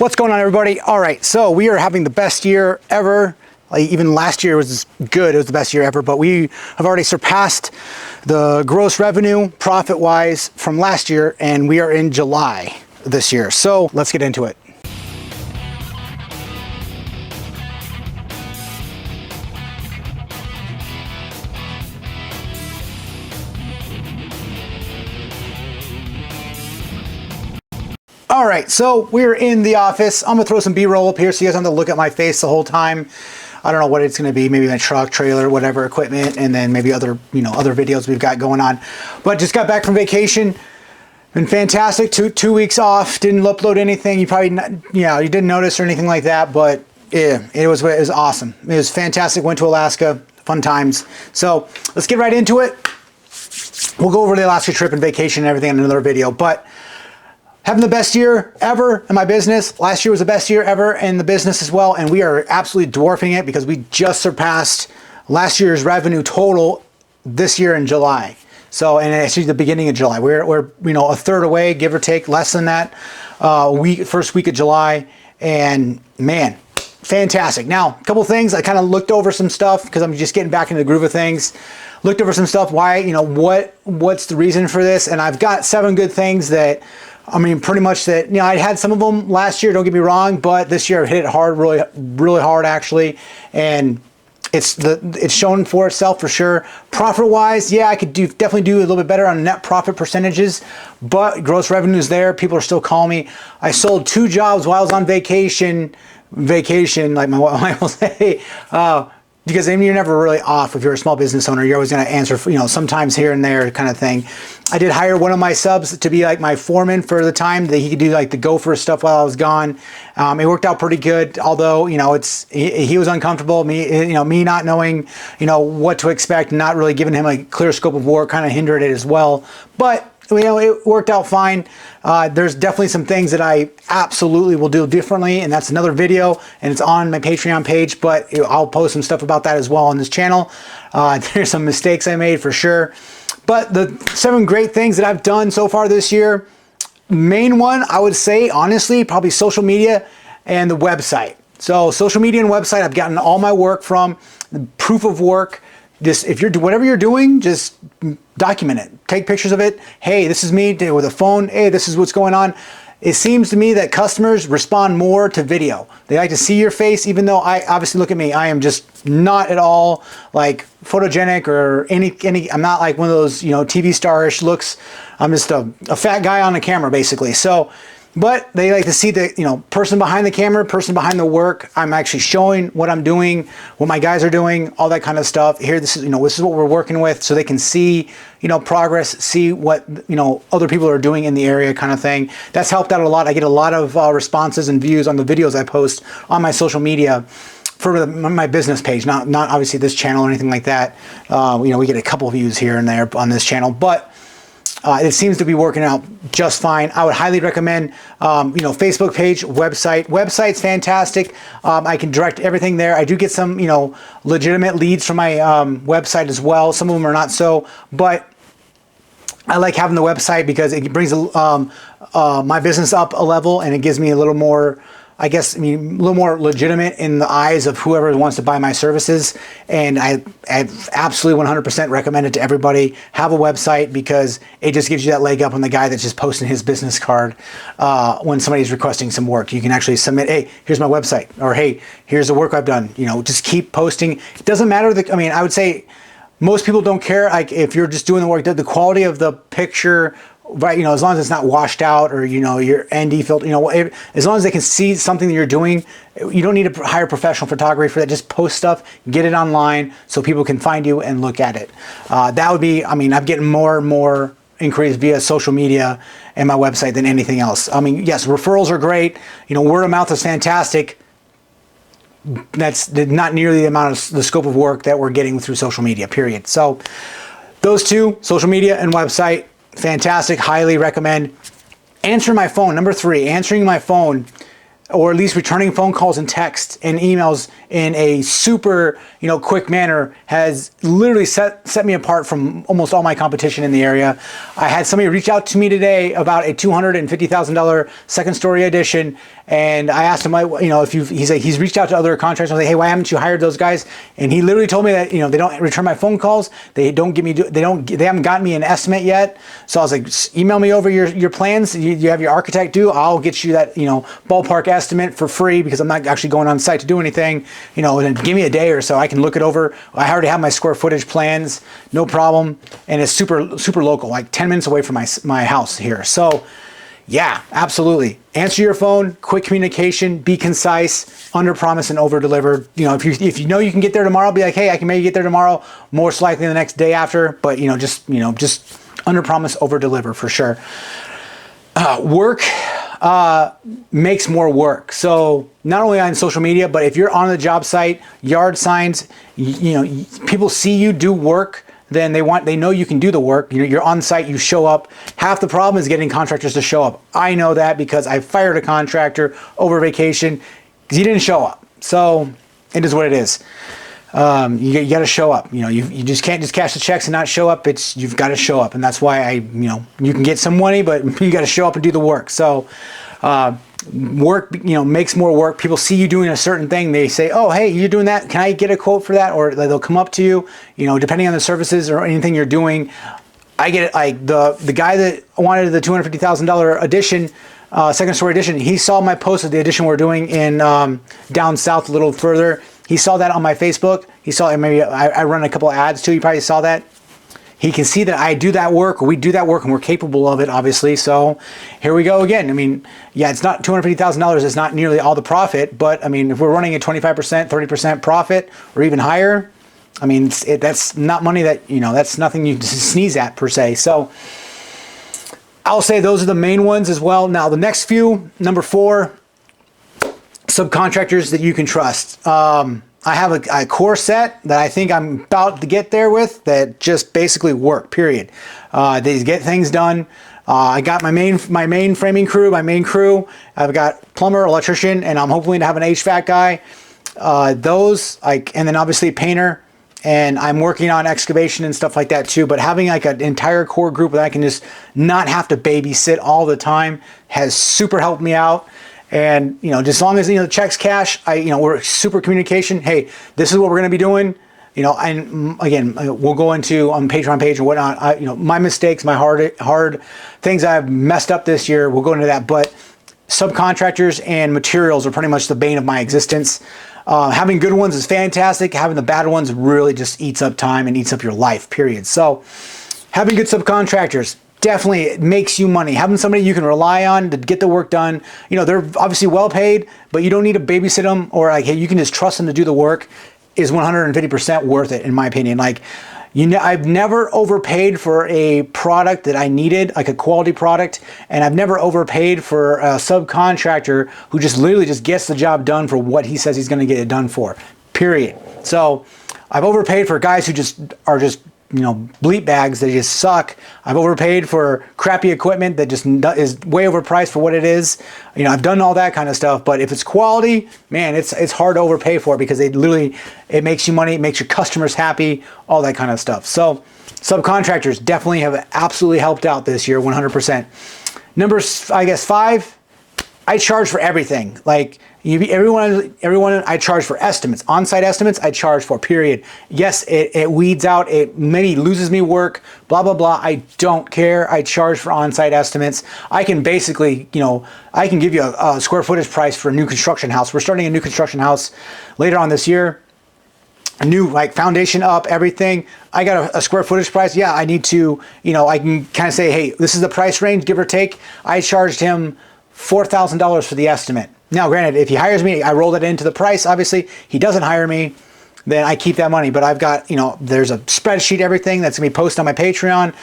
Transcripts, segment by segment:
What's going on, everybody? All right, so we are having the best year ever. Like, even last year was good. It was the best year ever, but we have already surpassed the gross revenue profit-wise from last year, and we are in July this year. So let's get into it. All right, so we're in the office. I'm gonna throw some B-roll up here so you guys don't have to look at my face the whole time. I don't know what it's gonna be, maybe a truck, trailer, whatever equipment, and then maybe other, other videos we've got going on. But just got back from vacation. Been fantastic, two weeks off, didn't upload anything. You probably, you didn't notice or anything like that, but yeah, it was awesome. It was fantastic, went to Alaska, fun times. So let's get right into it. We'll go over the Alaska trip and vacation and everything in another video, but having the best year ever in my business. Last year was the best year ever in the business as well, and we are absolutely dwarfing it because we just surpassed last year's revenue total this year in July. So, and actually the beginning of July. We're a third away, give or take, less than that, first week of July, and man, fantastic. Now, a couple things, I kind of looked over some stuff because I'm just getting back into the groove of things. Looked over some stuff, why, what's the reason for this, and I've got 7 good things that, pretty much that, I had some of them last year, don't get me wrong, but this year I've hit it hard, really hard actually, and it's shown for itself for sure. Profit-wise, yeah, I could definitely do a little bit better on net profit percentages, but gross revenue is there. People are still calling me. I sold 2 jobs while I was on vacation, like my wife will say, because you're never really off. If you're a small business owner, you're always going to answer, sometimes here and there kind of thing. I did hire one of my subs to be like my foreman for the time that he could do like the gopher stuff while I was gone. It worked out pretty good, although, he was uncomfortable. Me not knowing, what to expect, not really giving him a clear scope of work kind of hindered it as well. But it worked out fine. There's definitely some things that I absolutely will do differently, and that's another video, and it's on my Patreon page, but I'll post some stuff about that as well on this channel. There's some mistakes I made for sure. But the 7 great things that I've done so far this year, main one, I would say, honestly, probably social media and the website. So social media and website, I've gotten all my work from, the proof of work. Just whatever you're doing, just document it. Take pictures of it. Hey, this is me with a phone. Hey, this is what's going on. It seems to me that customers respond more to video. They like to see your face, even though obviously look at me. I am just not at all like photogenic or any. I'm not like one of those TV star-ish looks. I'm just a fat guy on the camera basically. So. But they like to see the person behind the camera, person behind the work. I'm actually showing what I'm doing, what my guys are doing, all that kind of stuff. Here, this is this is what we're working with, so they can see progress, see what other people are doing in the area, kind of thing. That's helped out a lot. I get a lot of responses and views on the videos I post on my social media for my business page. Not obviously this channel or anything like that. We get a couple of views here and there on this channel, but. It seems to be working out just fine. I would highly recommend, Facebook page, website. Website's fantastic. I can direct everything there. I do get some, legitimate leads from my website as well. Some of them are not so, but I like having the website because it brings my business up a level, and it gives me a little more, a little more legitimate in the eyes of whoever wants to buy my services. And I absolutely 100% recommend it to everybody. Have a website because it just gives you that leg up on the guy that's just posting his business card when somebody's requesting some work. You can actually submit, hey, here's my website, or hey, here's the work I've done. Just keep posting. It doesn't matter. I would say most people don't care. Like if you're just doing the work, the quality of the picture, right, as long as it's not washed out or, your ND filter, as long as they can see something that you're doing, you don't need to hire professional photography for that. Just post stuff, get it online so people can find you and look at it. That would be, I'm getting more and more inquiries via social media and my website than anything else. Yes, referrals are great. Word of mouth is fantastic. That's not nearly the amount of the scope of work that we're getting through social media, period. So those 2, social media and website, fantastic, highly recommend. Answer my phone, number 3, answering my phone, or at least returning phone calls and texts and emails in a super, quick manner has literally set me apart from almost all my competition in the area. I had somebody reach out to me today about a $250,000 second story addition, And I asked him, if he's reached out to other contractors. I was like, hey, why haven't you hired those guys? And he literally told me that, they don't return my phone calls. They haven't gotten me an estimate yet. So I was like, email me over your plans. You have your architect do. I'll get you that, ballpark estimate for free, because I'm not actually going on site to do anything, and then give me a day or so. I can look it over. I already have my square footage plans, no problem. And it's super, super local, like 10 minutes away from my house here. So yeah, absolutely. Answer your phone, quick communication, be concise, under promise and over deliver. If you know you can get there tomorrow, be like, hey, I can maybe get there tomorrow, most likely the next day after, but just under promise, over deliver for sure. Work makes more work. So not only on social media, but if you're on the job site, yard signs, people see you do work, then they know you can do the work. You're on site, you show up. Half the problem is getting contractors to show up. I know that because I fired a contractor over vacation because he didn't show up. So it is what it is. You got to show up. You just can't just cash the checks and not show up. You've got to show up, and that's why you can get some money, but you got to show up and do the work. So work makes more work. People see you doing a certain thing, they say, oh, hey, you're doing that, can I get a quote for that? Or they'll come up to you, depending on the services or anything you're doing. I get it. Like the guy that wanted the $250,000 addition, second story addition, he saw my post of the addition we're doing in down south a little further. He saw that on my Facebook. He saw, maybe I run a couple of ads too, you probably saw that. He can see that I do that work, or we do that work, and we're capable of it, obviously. So here we go again. Yeah, it's not $250,000. It's not nearly all the profit, but if we're running at 25%, 30% profit, or even higher, that's not money that, that's nothing you sneeze at per se. So I'll say those are the main ones as well. Now the next few, number 4, subcontractors that you can trust. I have a core set that I think I'm about to get there with that just basically work, period. They get things done. I got my main framing crew, my main crew. I've got plumber, electrician, and I'm hoping to have an HVAC guy. And then obviously painter, and I'm working on excavation and stuff like that too. But having like an entire core group that I can just not have to babysit all the time has super helped me out. And just as long as the checks cash, we're super communication. Hey, this is what we're going to be doing. And again, we'll go into on Patreon page and whatnot. My mistakes, my hard things I've messed up this year. We'll go into that. But subcontractors and materials are pretty much the bane of my existence. Having good ones is fantastic. Having the bad ones really just eats up time and eats up your life. Period. So having good subcontractors definitely makes you money. Having somebody you can rely on to get the work done. They're obviously well paid, but you don't need to babysit them, or like, hey, you can just trust them to do the work, is 150% worth it in my opinion. Like, I've never overpaid for a product that I needed, like a quality product, and I've never overpaid for a subcontractor who just literally just gets the job done for what he says he's going to get it done for, period. So I've overpaid for guys who are just bleep bags. They just suck. I've overpaid for crappy equipment that just is way overpriced for what it is. I've done all that kind of stuff, but if it's quality, man, it's hard to overpay for it, because it makes you money, it makes your customers happy, all that kind of stuff. So subcontractors definitely have absolutely helped out this year, 100%. Number, I guess, 5, I charge for everything. Like everyone, I charge for estimates. On-site estimates, I charge for, period. Yes, it weeds out, it maybe loses me work, blah, blah, blah. I don't care. I charge for on-site estimates. I can basically, I can give you a square footage price for a new construction house. We're starting a new construction house later on this year. A new, like, foundation up, everything. I got a square footage price. Yeah, I need to, I can kind of say, hey, this is the price range, give or take. I charged him $4,000 for the estimate. Now, granted, if he hires me, I roll that into the price. Obviously, he doesn't hire me, then I keep that money. But I've got, there's a spreadsheet, everything that's gonna be posted on my Patreon.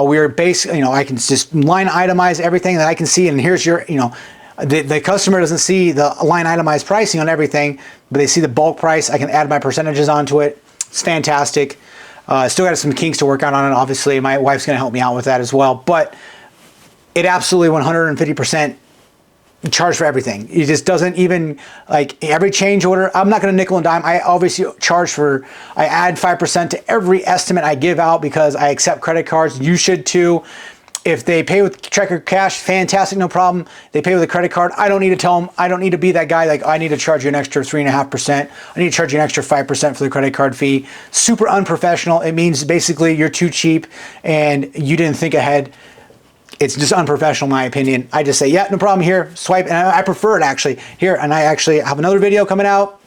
We're basically, I can just line itemize everything that I can see. And here's your, the customer doesn't see the line itemized pricing on everything, but they see the bulk price. I can add my percentages onto it. It's fantastic. Still got some kinks to work out on it. Obviously, my wife's gonna help me out with that as well. But it absolutely 150% charge for everything. It just doesn't even, like, every change order, I'm not going to nickel and dime. I obviously charge for, I add 5% to every estimate I give out because I accept credit cards. You should too. If they pay with check or cash, fantastic, no problem. They pay with a credit card. I don't need to tell them. I don't need to be that guy like, I need to charge you an extra 3.5%. I need to charge you an extra 5% for the credit card fee. Super unprofessional. It means basically you're too cheap and you didn't think ahead. It's just unprofessional, in my opinion. I just say, yeah, no problem here. Swipe, and I prefer it actually. Here, and I actually have another video coming out.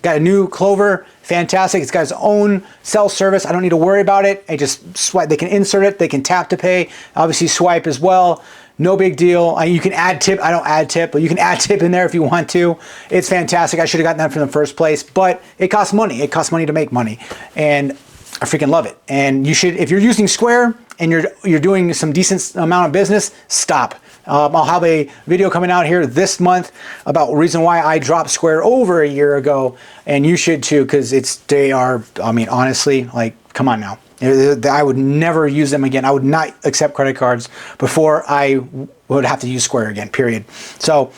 Got a new Clover, fantastic. It's got its own self-service. I don't need to worry about it. I just swipe. They can insert it. They can tap to pay. Obviously, swipe as well. No big deal. You can add tip. I don't add tip, but you can add tip in there if you want to. It's fantastic. I should have gotten that from the first place, but it costs money. It costs money to make money, and I freaking love it. And you should, if you're using Square and you're doing some decent amount of business, stop. I'll have a video coming out here this month about the reason why I dropped Square over a year ago, and you should too, because they are, I mean, honestly, like, come on now. I would never use them again. I would not accept credit cards before I would have to use Square again, period. So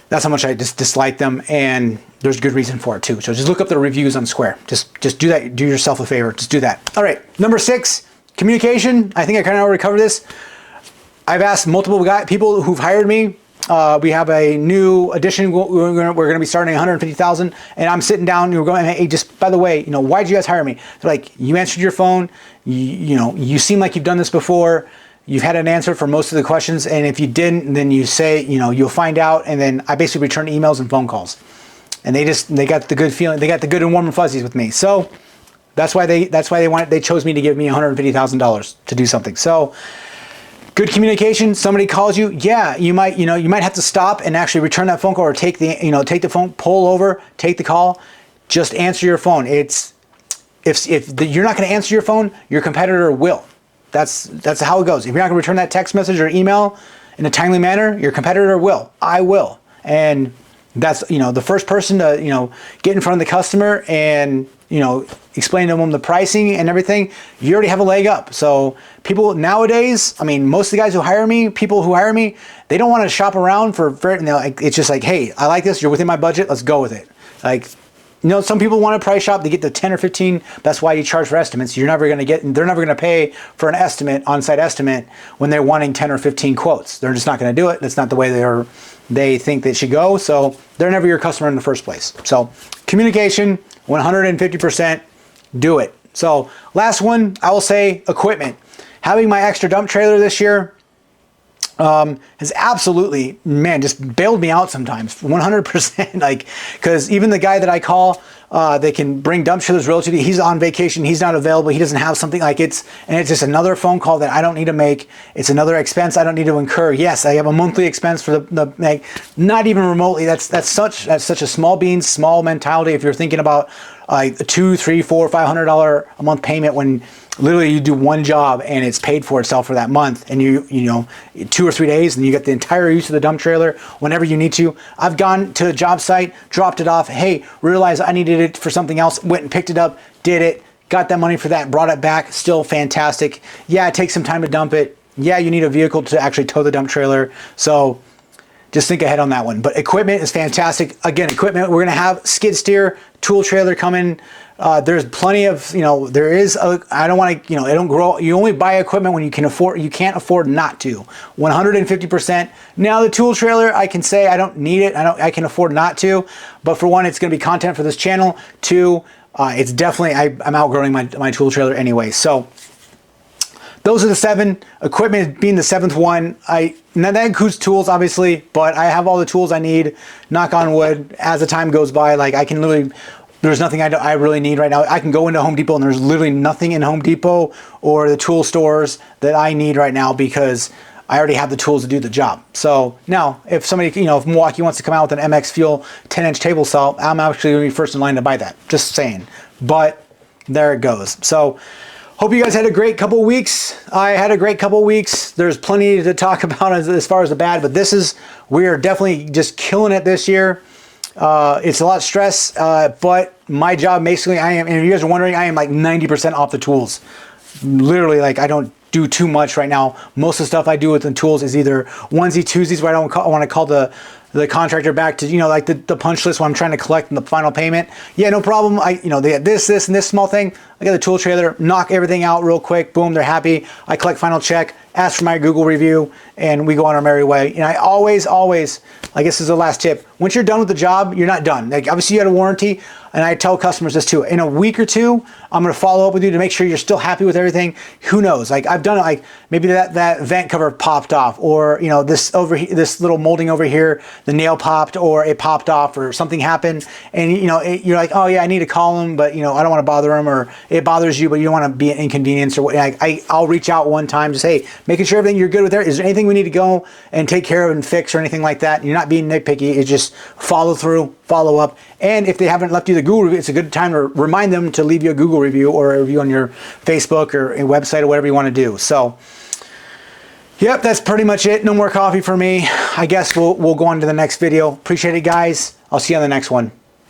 that's how much I just dislike them, and there's good reason for it too. So just look up the reviews on Square. Just do that. Do yourself a favor. Just do that. All right, number 6, communication. I think I kind of already covered this. I've asked multiple people who've hired me. We have a new addition. We're going to be starting 150,000, and I'm sitting down. And we're going, hey, just by the way, why did you guys hire me? They're like, you answered your phone. You seem like you've done this before. You've had an answer for most of the questions, and if you didn't, then you say, you'll find out. And then I basically return emails and phone calls, and they got the good feeling. They got the good and warm and fuzzies with me. So that's why they chose me to give me $150,000 to do something. So. Good communication. Somebody calls you, yeah, you might have to stop and actually return that phone call, or take the phone, pull over, take the call. Just answer your phone. If you're not going to answer your phone, your competitor will. That's how it goes. If you're not going to return that text message or email in a timely manner, your competitor will. I will. And that's the first person to get in front of the customer and explain to them the pricing and everything. You already have a leg up. So people nowadays, I mean, most of the guys who hire me, people who hire me, they don't want to shop around for it. It's just like, hey, I like this. You're within my budget. Let's go with it. Like, some people want to price shop. They get the 10 or 15. That's why you charge for estimates. They're never going to pay for an estimate, on-site estimate, when they're wanting 10 or 15 quotes. They're just not going to do it. That's not the way they think they should go. So they're never your customer in the first place. So communication, 150%, do it. So last one, I will say equipment. Having my extra dump trailer this year has absolutely, just bailed me out sometimes, 100%. Like, because even the guy that I call, they can bring dump trailers relatively. He's on vacation. He's not available. He doesn't have something like it's just another phone call that I don't need to make. It's another expense I don't need to incur. Yes, I have a monthly expense for the not even remotely. That's such a small beans, small mentality. If you're thinking about like a $200, $300, $400, $500 a month payment, when literally you do one job and it's paid for itself for that month, and you 2 or 3 days, and you get the entire use of the dump trailer whenever you need to. I've gone to a job site, dropped it off. Hey, realized I needed it for something else. Went and picked it up, did it, got that money for that, brought it back. Still fantastic. Yeah, it takes some time to dump it. Yeah, you need a vehicle to actually tow the dump trailer. So just think ahead on that one. But equipment is fantastic. Again, equipment, we're going to have skid steer, tool trailer coming. There's plenty of, there is I don't want to, it don't grow. You only buy equipment when you can't afford not to. 150%. Now the tool trailer, I can say I don't need it. I can afford not to. But for one, it's going to be content for this channel. Two, it's definitely, I'm outgrowing my tool trailer anyway. So those are the 7. Equipment being the 7th one. Now that includes tools, obviously, but I have all the tools I need, knock on wood, as the time goes by. Like, I can literally, there's nothing I really need right now. I can go into Home Depot and there's literally nothing in Home Depot or the tool stores that I need right now, because I already have the tools to do the job. So now, if somebody, if Milwaukee wants to come out with an MX Fuel 10-inch table saw, I'm actually going to be first in line to buy that. Just saying. But there it goes. So hope you guys had a great couple weeks. I had a great couple weeks. There's plenty to talk about as far as the bad, but we are definitely just killing it this year. It's a lot of stress, but my job basically, and if you guys are wondering, I am like 90% off the tools. Literally, like, I don't do too much right now. Most of the stuff I do with the tools is either onesie twosies, where I want to call the contractor back to, like the punch list when I'm trying to collect the final payment. Yeah, no problem. They have this and this small thing. I got the tool trailer, knock everything out real quick. Boom, they're happy. I collect final check. ask for my Google review, and we go on our merry way. And I always, I guess this is the last tip. Once you're done with the job, you're not done. Like obviously you had a warranty, and I tell customers this too. In a week or two, I'm going to follow up with you to make sure you're still happy with everything. Who knows? Like I've done it. Like maybe that vent cover popped off, or you know this little molding over here, the nail popped, or it popped off, or something happened, and you know you're like, oh yeah, I need to call them, but you know I don't want to bother them, or it bothers you, but you don't want to be an inconvenience, or what. I'll reach out one time, just hey, making sure everything you're good with there. Is there anything we need to go and take care of and fix or anything like that? You're not being nitpicky. It's just follow through, follow up, and if they haven't left you the Google review, it's a good time to remind them to leave you a Google review or a review on your Facebook or a website or whatever you want to do. So, yep, that's pretty much it. No more coffee for me. I guess we'll go on to the next video. Appreciate it, guys. I'll see you on the next one.